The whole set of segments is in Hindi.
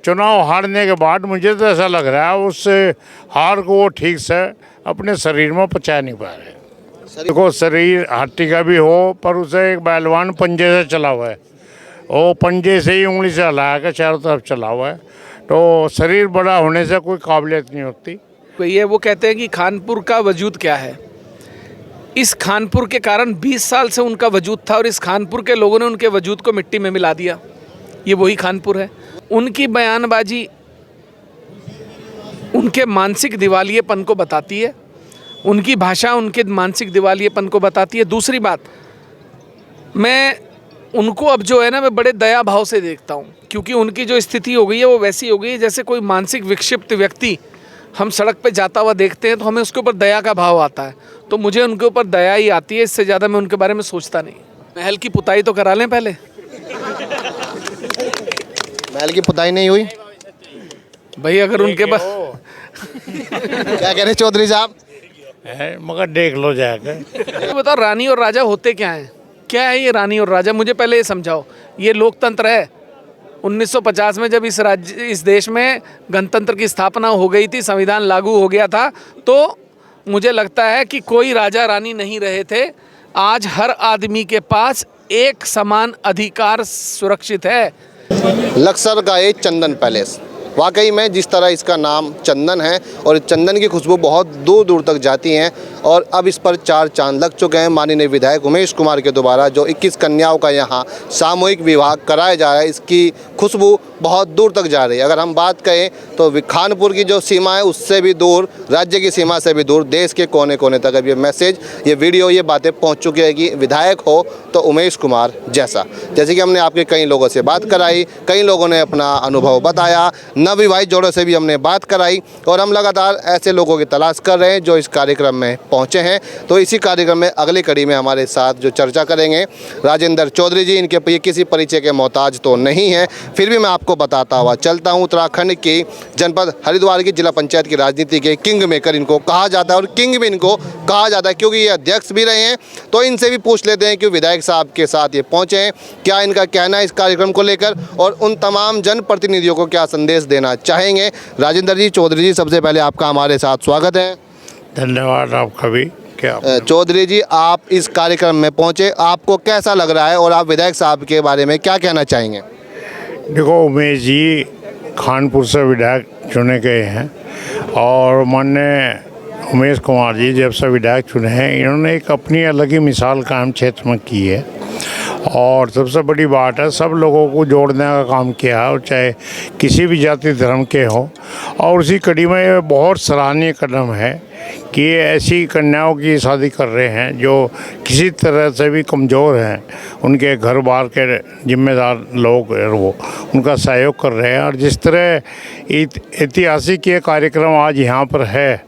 चुनाव हारने के बाद मुझे तो ऐसा लग रहा है उस हार को वो ठीक से अपने शरीर में पचा नहीं पा रहे। देखो शरीर हड्डी का भी हो पर उसे एक पहलवान पंजे से चला हुआ है, वो पंजे से ही उंगली से हला के चारों तरफ चला हुआ है, तो शरीर बड़ा होने से कोई काबिलियत नहीं होती। ये वो कहते हैं कि खानपुर का वजूद क्या है। इस खानपुर के कारण 20 साल से उनका वजूद था और इस खानपुर के लोगों ने उनके वजूद को मिट्टी में मिला दिया। ये वही खानपुर है। उनकी बयानबाजी उनके मानसिक दिवालियेपन को बताती है, उनकी भाषा उनके मानसिक दिवालियेपन को बताती है। दूसरी बात, मैं उनको अब जो है ना, मैं बड़े दया भाव से देखता हूँ, क्योंकि उनकी जो स्थिति हो गई है वो वैसी हो गई है जैसे कोई मानसिक विक्षिप्त व्यक्ति हम सड़क पे जाता हुआ देखते हैं तो हमें उसके ऊपर दया का भाव आता है, तो मुझे उनके ऊपर दया ही आती है। इससे ज़्यादा मैं उनके बारे में सोचता नहीं। महल की पुताई तो करा लें पहले। महल की पुताई नहीं हुई भाई, अगर उनके पास क्या कह रहे चौधरी साहब? मगर देख लो जाकर। बताओ, रानी और राजा होते क्या हैं? क्या है ये रानी और राजा? मुझे पहले ये समझाओ। ये लोकतंत्र है। 1950 में जब इस देश में गणतंत्र की स्थापना हो गई थी, संविधान लागू हो गया था, तो मुझे लगता है कि कोई राजा रानी नहीं रहे थे। आज हर आदमी के पास एक समान अधिकार सुरक्षित है। लक्सर का एक चंदन पैलेस, वाकई में जिस तरह इसका नाम चंदन है और चंदन की खुशबू बहुत दूर दूर तक जाती हैं, और अब इस पर 4 चांद लग चुके हैं। माननीय विधायक उमेश कुमार के द्वारा जो 21 कन्याओं का यहाँ सामूहिक विवाह कराया जा रहा है, इसकी खुशबू बहुत दूर तक जा रही है। अगर हम बात करें तो खानपुर की जो सीमा है उससे भी दूर, राज्य की सीमा से भी दूर, देश के कोने कोने तक अब ये मैसेज, ये वीडियो, ये बातें पहुँच चुकी है कि विधायक हो तो उमेश कुमार जैसा। जैसे कि हमने आपके कई लोगों से बात कराई, कई लोगों ने अपना अनुभव बताया, नवविवाहित जोड़ों से भी हमने बात कराई, और हम लगातार ऐसे लोगों की तलाश कर रहे हैं जो इस कार्यक्रम में पहुंचे हैं। तो इसी कार्यक्रम में अगली कड़ी में हमारे साथ जो चर्चा करेंगे राजेंद्र चौधरी जी, इनके ये किसी परिचय के मोहताज तो नहीं है, फिर भी मैं आपको बताता हुआ चलता हूं। उत्तराखंड की जनपद हरिद्वार की जिला पंचायत की राजनीति के किंग मेकर इनको कहा जाता है, और किंग भी इनको कहा जाता है क्योंकि ये अध्यक्ष भी रहे हैं। तो इनसे भी पूछ लेते हैं कि विधायक साहब के साथ ये पहुँचे हैं, क्या इनका कहना है इस कार्यक्रम को लेकर, और उन तमाम जनप्रतिनिधियों को क्या संदेश देना चाहेंगे। राजेंद्र जी, चौधरी जी, सबसे पहले आपका हमारे साथ स्वागत है। धन्यवाद आपका भी। क्या चौधरी जी, आप इस कार्यक्रम में पहुंचे, आपको कैसा लग रहा है और आप विधायक साहब के बारे में क्या कहना चाहेंगे? देखो, उमेश जी खानपुर से विधायक चुने गए हैं, और माननीय उमेश कुमार जी जब से विधायक चुने हैं, इन्होंने एक अपनी अलग ही मिसाल कायम क्षेत्र में की है, और सबसे बड़ी बात है सब लोगों को जोड़ने का काम किया है, और चाहे किसी भी जाति धर्म के हो। और उसी कड़ी में ये बहुत सराहनीय कदम है कि ये ऐसी कन्याओं की शादी कर रहे हैं जो किसी तरह से भी कमज़ोर हैं, उनके घर बार के जिम्मेदार लोग वो उनका सहयोग कर रहे हैं। और जिस तरह ऐतिहासिक ये कार्यक्रम आज यहाँ पर है,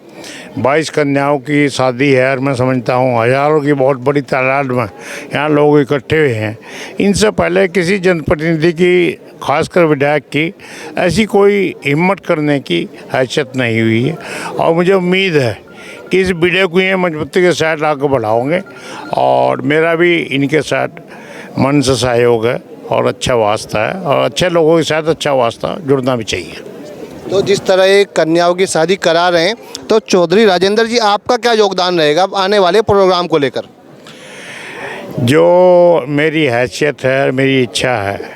22 कन्याओं की शादी है, और मैं समझता हूँ हज़ारों की बहुत बड़ी तादाद में यहाँ लोग इकट्ठे हुए हैं। इनसे पहले किसी जनप्रतिनिधि की, खासकर विधायक की, ऐसी कोई हिम्मत करने की हैसियत नहीं हुई है, और मुझे उम्मीद है कि इस वीडियो को ये मजबूती के साथ आगे बढ़ाओगे, और मेरा भी इनके साथ मन से सहयोग है और अच्छा वास्ता है, और अच्छे लोगों के साथ अच्छा वास्ता जुड़ना भी चाहिए। तो जिस तरह ये कन्याओं की शादी करा रहे हैं, तो चौधरी राजेंद्र जी आपका क्या योगदान रहेगा आने वाले प्रोग्राम को लेकर? जो मेरी हैसियत है, मेरी इच्छा है,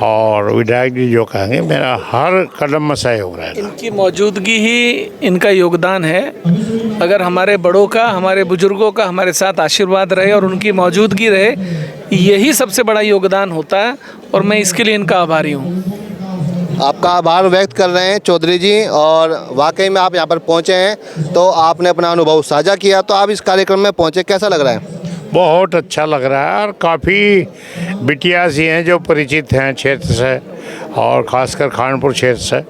और विधायक जी जो कहेंगे, मेरा हर कदम में सहयोग रहेगा। इनकी मौजूदगी ही इनका योगदान है। अगर हमारे बड़ों का, हमारे बुजुर्गों का हमारे साथ आशीर्वाद रहे और उनकी मौजूदगी रहे, यही सबसे बड़ा योगदान होता है, और मैं इसके लिए इनका आभारी हूँ। आपका आभार व्यक्त कर रहे हैं चौधरी जी, और वाकई में आप यहाँ पर पहुँचे हैं तो आपने अपना अनुभव साझा किया, तो आप इस कार्यक्रम में पहुँचे, कैसा लग रहा है? बहुत अच्छा लग रहा है, और काफ़ी बिटिया सी हैं जो परिचित हैं क्षेत्र से, और ख़ासकर खानपुर क्षेत्र से,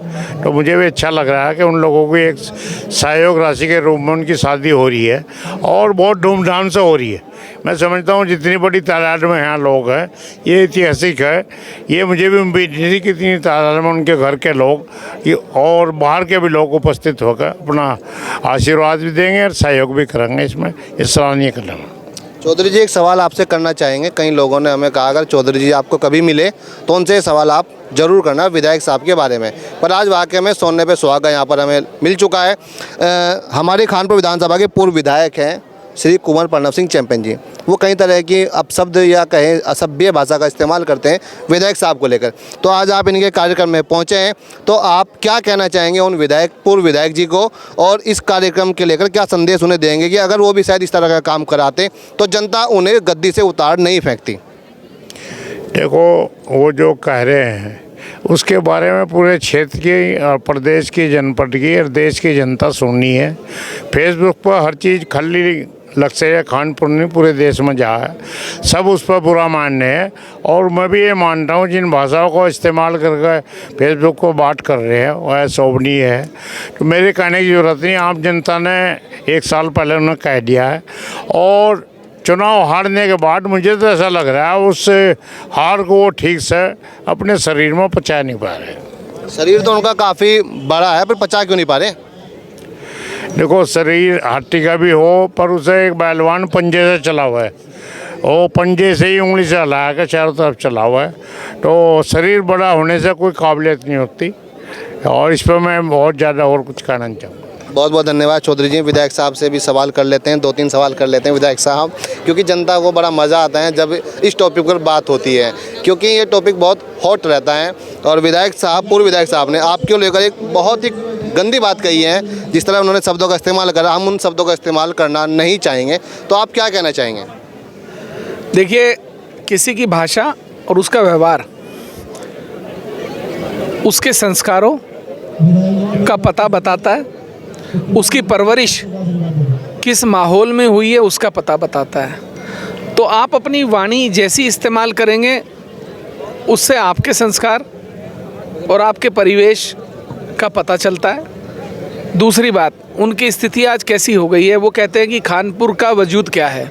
तो मुझे भी अच्छा लग रहा है कि उन लोगों को एक सहयोग राशि के रूप में उनकी शादी हो रही है, और बहुत धूमधाम से हो रही है। मैं समझता हूँ जितनी बड़ी तादाद में यहाँ लोग हैं, ये ऐतिहासिक है। ये मुझे भी उम्मीद नहीं थी कि इतनी तादाद में उनके घर के लोग और बाहर के भी लोग उपस्थित होकर अपना आशीर्वाद भी देंगे और सहयोग भी करेंगे। इसमें ये सराहनीय कदम है। चौधरी जी, एक सवाल आपसे करना चाहेंगे। कई लोगों ने हमें कहा अगर चौधरी जी आपको कभी मिले तो उनसे ये सवाल आप जरूर करना विधायक साहब के बारे में। पर आज वाकई में सोने पे सुहागा यहाँ पर हमें मिल चुका है। हमारे खानपुर विधानसभा के पूर्व विधायक हैं श्री कुंवर प्रणव सिंह चैंपियन जी। वो कई तरह की अपशब्द या कहें असभ्य भाषा का इस्तेमाल करते हैं विधायक साहब को लेकर। तो आज आप इनके कार्यक्रम में पहुंचे हैं, तो आप क्या कहना चाहेंगे उन पूर्व विधायक जी को, और इस कार्यक्रम के लेकर क्या संदेश उन्हें देंगे कि अगर वो भी शायद इस तरह का काम कराते तो जनता उन्हें गद्दी से उतार नहीं फेंकती? देखो, वो जो कह रहे हैं उसके बारे में पूरे क्षेत्र की और प्रदेश की, जनपद की और देश की जनता सुननी है। फेसबुक पर हर चीज़ खाली लक्ष्य खानपुर नहीं, पूरे देश में जहाँ है सब उस पर बुरा मानने हैं। और मैं भी ये मानता हूँ जिन भाषाओं को इस्तेमाल करके फेसबुक को बात कर रहे हैं वह शोभनीय है। तो मेरे कहने की ज़रूरत नहीं, आम जनता ने 1 साल पहले उन्हें कह दिया है। और चुनाव हारने के बाद मुझे तो ऐसा लग रहा है उस हार को वो ठीक से अपने शरीर में पचा नहीं पा रहे। शरीर तो उनका काफ़ी बड़ा है, पर पचा क्यों नहीं पा रहे? देखो, शरीर हाथी का भी हो पर उसे एक पहलवान पंजे से चला हुआ है, वो पंजे से ही उंगली से हिला के चारों तरफ चला हुआ है। तो शरीर बड़ा होने से कोई काबिलियत नहीं होती। और इस पर मैं बहुत ज़्यादा और कुछ कहना नहीं चाहूँगा। बहुत बहुत धन्यवाद चौधरी जी। विधायक साहब से भी सवाल कर लेते हैं, 2-3 सवाल कर लेते हैं विधायक साहब, क्योंकि जनता को बड़ा मज़ा आता है जब इस टॉपिक पर बात होती है, क्योंकि ये टॉपिक बहुत हॉट रहता है। और विधायक साहब, पूर्व विधायक साहब ने आपको लेकर एक बहुत ही गंदी बात कही है, जिस तरह उन्होंने शब्दों का इस्तेमाल करा, हम उन शब्दों का इस्तेमाल करना नहीं चाहेंगे। तो आप क्या कहना चाहेंगे? देखिए, किसी की भाषा और उसका व्यवहार उसके संस्कारों का पता बताता है, उसकी परवरिश किस माहौल में हुई है उसका पता बताता है। तो आप अपनी वाणी जैसी इस्तेमाल करेंगे उससे आपके संस्कार और आपके परिवेश का पता चलता है। दूसरी बात, उनकी स्थिति आज कैसी हो गई है, वो कहते हैं कि खानपुर का वजूद क्या है।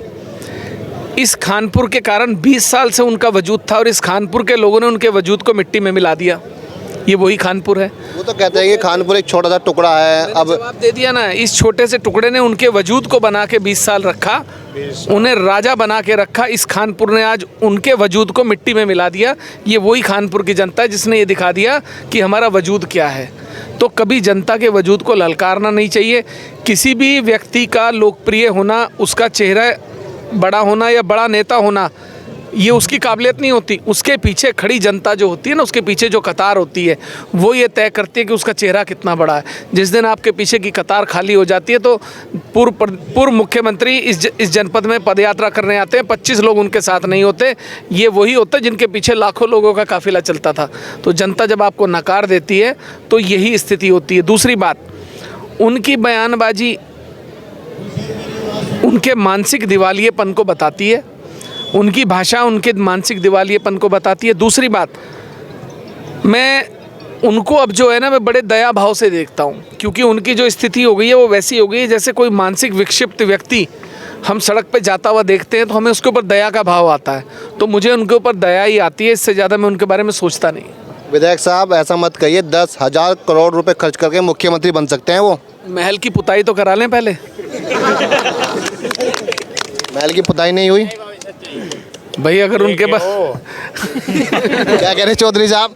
इस खानपुर के कारण 20 साल से उनका वजूद था और इस खानपुर के लोगों ने उनके वजूद को मिट्टी में मिला दिया। ये वही खानपुर है। वो तो कहते हैं कि खानपुर एक छोटा सा टुकड़ा है। अब जवाब दे दिया ना, इस छोटे से टुकड़े ने उनके वजूद को बना के 20 साल रखा, उन्हें राजा बना के रखा। इस खानपुर ने आज उनके वजूद को मिट्टी में मिला दिया। ये वही खानपुर की जनता है जिसने ये दिखा दिया कि हमारा वजूद क्या है। तो कभी जनता के वजूद को ललकारना नहीं चाहिए। किसी भी व्यक्ति का लोकप्रिय होना, उसका चेहरा बड़ा होना या बड़ा नेता होना, ये उसकी काबिलियत नहीं होती। उसके पीछे खड़ी जनता जो होती है ना, उसके पीछे जो कतार होती है, वो ये तय करती है कि उसका चेहरा कितना बड़ा है। जिस दिन आपके पीछे की कतार खाली हो जाती है तो पूर्व मुख्यमंत्री इस जनपद में पदयात्रा करने आते हैं, 25 लोग उनके साथ नहीं होते। ये वही होता है जिनके पीछे लाखों लोगों का काफिला चलता था। तो जनता जब आपको नकार देती है तो यही स्थिति होती है। दूसरी बात, उनकी बयानबाजी उनके मानसिक दिवालियेपन को बताती है, उनकी भाषा उनके मानसिक दिवालियेपन को बताती है। दूसरी बात, मैं उनको अब जो है ना, मैं बड़े दया भाव से देखता हूँ, क्योंकि उनकी जो स्थिति हो गई है वो वैसी हो गई है जैसे कोई मानसिक विक्षिप्त व्यक्ति हम सड़क पे जाता हुआ देखते हैं तो हमें उसके ऊपर दया का भाव आता है। तो मुझे उनके ऊपर दया ही आती है, इससे ज़्यादा मैं उनके बारे में सोचता नहीं। विधायक साहब, ऐसा मत कहिए, 10,000 करोड़ रुपए खर्च करके मुख्यमंत्री बन सकते हैं वो। महल की पुताई तो करा लें पहले। महल की पुताई नहीं हुई भाई, अगर उनके पास क्या कह रहे चौधरी साहब?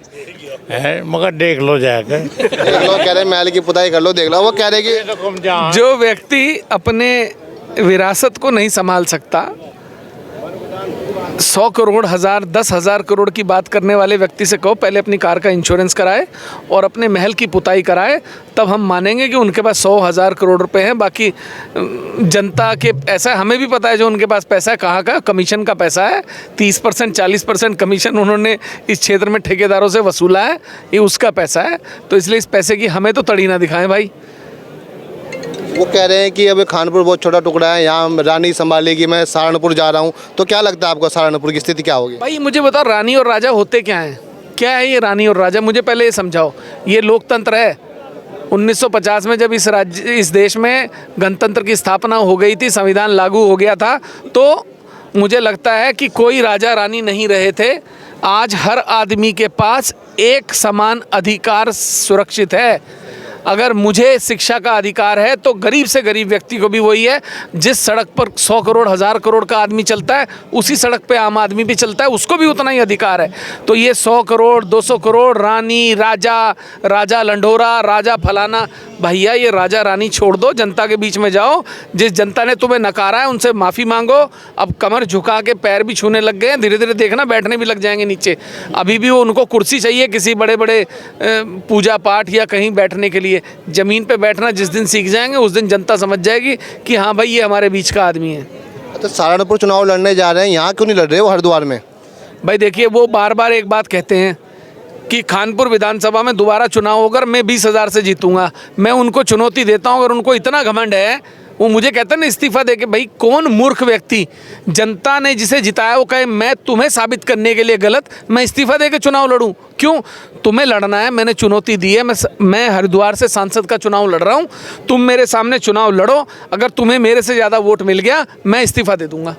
है, मगर देख लो जाकर, देख लो, कह रहे महल की पुताई कर लो, देख लो। वो कह रहे कि जो व्यक्ति अपने विरासत को नहीं संभाल सकता, 100 करोड़, 1000, 10,000 करोड़ की बात करने वाले व्यक्ति से कहो पहले अपनी कार का इंश्योरेंस कराए और अपने महल की पुताई कराए, तब हम मानेंगे कि उनके पास 100,000 करोड़ रुपए हैं। बाकी जनता के ऐसा हमें भी पता है जो उनके पास पैसा है कहाँ का, कमीशन का पैसा है। 30%, 40% कमीशन उन्होंने इस क्षेत्र में ठेकेदारों से वसूला है, ये उसका पैसा है। तो इसलिए इस पैसे की हमें तो तड़ी ना दिखाएं भाई। वो कह रहे हैं कि अब खानपुर बहुत छोटा टुकड़ा है, यहाँ रानी संभालेगी, मैं सहारनपुर जा रहा हूँ। तो क्या लगता है आपको सहारनपुर की स्थिति क्या होगी? भाई मुझे बताओ, रानी और राजा होते क्या हैं? क्या है ये रानी और राजा? मुझे पहले ये समझाओ। ये लोकतंत्र है। 1950 में जब इस देश में गणतंत्र की स्थापना हो गई थी, संविधान लागू हो गया था, तो मुझे लगता है कि कोई राजा रानी नहीं रहे थे। आज हर आदमी के पास एक समान अधिकार सुरक्षित है। अगर मुझे शिक्षा का अधिकार है तो गरीब से गरीब व्यक्ति को भी वही है। जिस सड़क पर 100 करोड़ 1000 करोड़ का आदमी चलता है उसी सड़क पे आम आदमी भी चलता है, उसको भी उतना ही अधिकार है। तो ये 100 करोड़ 200 करोड़ रानी राजा, राजा लंढोरा, राजा फलाना, भैया ये राजा रानी छोड़ दो, जनता के बीच में जाओ। जिस जनता ने तुम्हें नकारा है उनसे माफ़ी मांगो। अब कमर झुका के पैर भी छूने लग गए हैं, धीरे धीरे देखना बैठने भी लग जाएंगे नीचे। अभी भी वो उनको कुर्सी चाहिए किसी बड़े बड़े पूजा पाठ या कहीं बैठने के लिए। ज़मीन पे बैठना जिस दिन सीख जाएंगे उस दिन जनता समझ जाएगी कि हाँ भाई ये हमारे बीच का आदमी है। तो सहारनपुर चुनाव लड़ने जा रहे हैं, यहाँ क्यों नहीं लड़ रहे हो हरिद्वार में? भाई देखिए, वो बार बार एक बात कहते हैं कि खानपुर विधानसभा में दोबारा चुनाव होकर मैं 20,000 से जीतूंगा। मैं उनको चुनौती देता हूं, अगर उनको इतना घमंड है वो मुझे कहते हैं ना इस्तीफा दे के। भाई कौन मूर्ख व्यक्ति, जनता ने जिसे जिताया वो कहे मैं तुम्हें साबित करने के लिए गलत, मैं इस्तीफा दे के चुनाव लड़ूं? क्यों? तुम्हें लड़ना है, मैंने चुनौती दी है। मैं हरिद्वार से सांसद का चुनाव लड़ रहा हूं, तुम मेरे सामने चुनाव लड़ो। अगर तुम्हें मेरे से ज़्यादा वोट मिल गया मैं इस्तीफा दे दूंगा।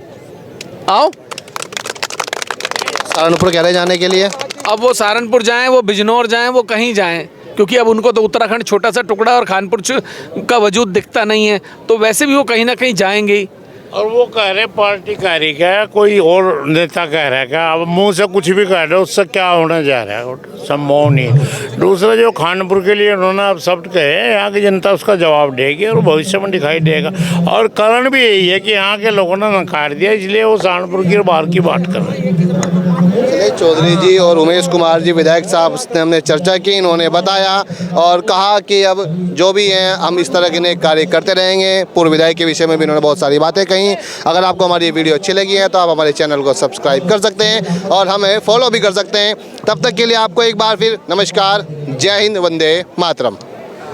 आओ सहारनपुर कह रहे जाने के लिए। अब वो सहारनपुर जाएं, वो बिजनौर जाएं, वो कहीं जाएं, क्योंकि अब उनको तो उत्तराखंड छोटा सा टुकड़ा और खानपुर का वजूद दिखता नहीं है, तो वैसे भी वो कहीं ना कहीं जाएंगे ही। और वो कह रहे पार्टी कार्य का, कोई और नेता कह रहा है क्या? अब मुंह से कुछ भी कह रहे, उससे क्या होने जा रहा है? संभव नहीं। दूसरा जो खानपुर के लिए उन्होंने अब शब्द कहे, यहाँ की जनता उसका जवाब देगी और भविष्य में दिखाई देगा। और कारण भी यही है कि यहाँ के लोगों ने नकार दिया, इसलिए वो सहारनपुर की बाहर की बात कर रहे हैं। चलिए, चौधरी जी और उमेश कुमार जी विधायक साहब से हमने चर्चा की, इन्होंने बताया और कहा कि अब जो भी हैं हम इस तरह के नए कार्य करते रहेंगे। पूर्व विधायक के विषय में भी इन्होंने बहुत सारी बातें कही। अगर आपको हमारी ये वीडियो अच्छी लगी है तो आप हमारे चैनल को सब्सक्राइब कर सकते हैं और हमें फॉलो भी कर सकते हैं। तब तक के लिए आपको एक बार फिर नमस्कार, जय हिंद, वंदे मातरम।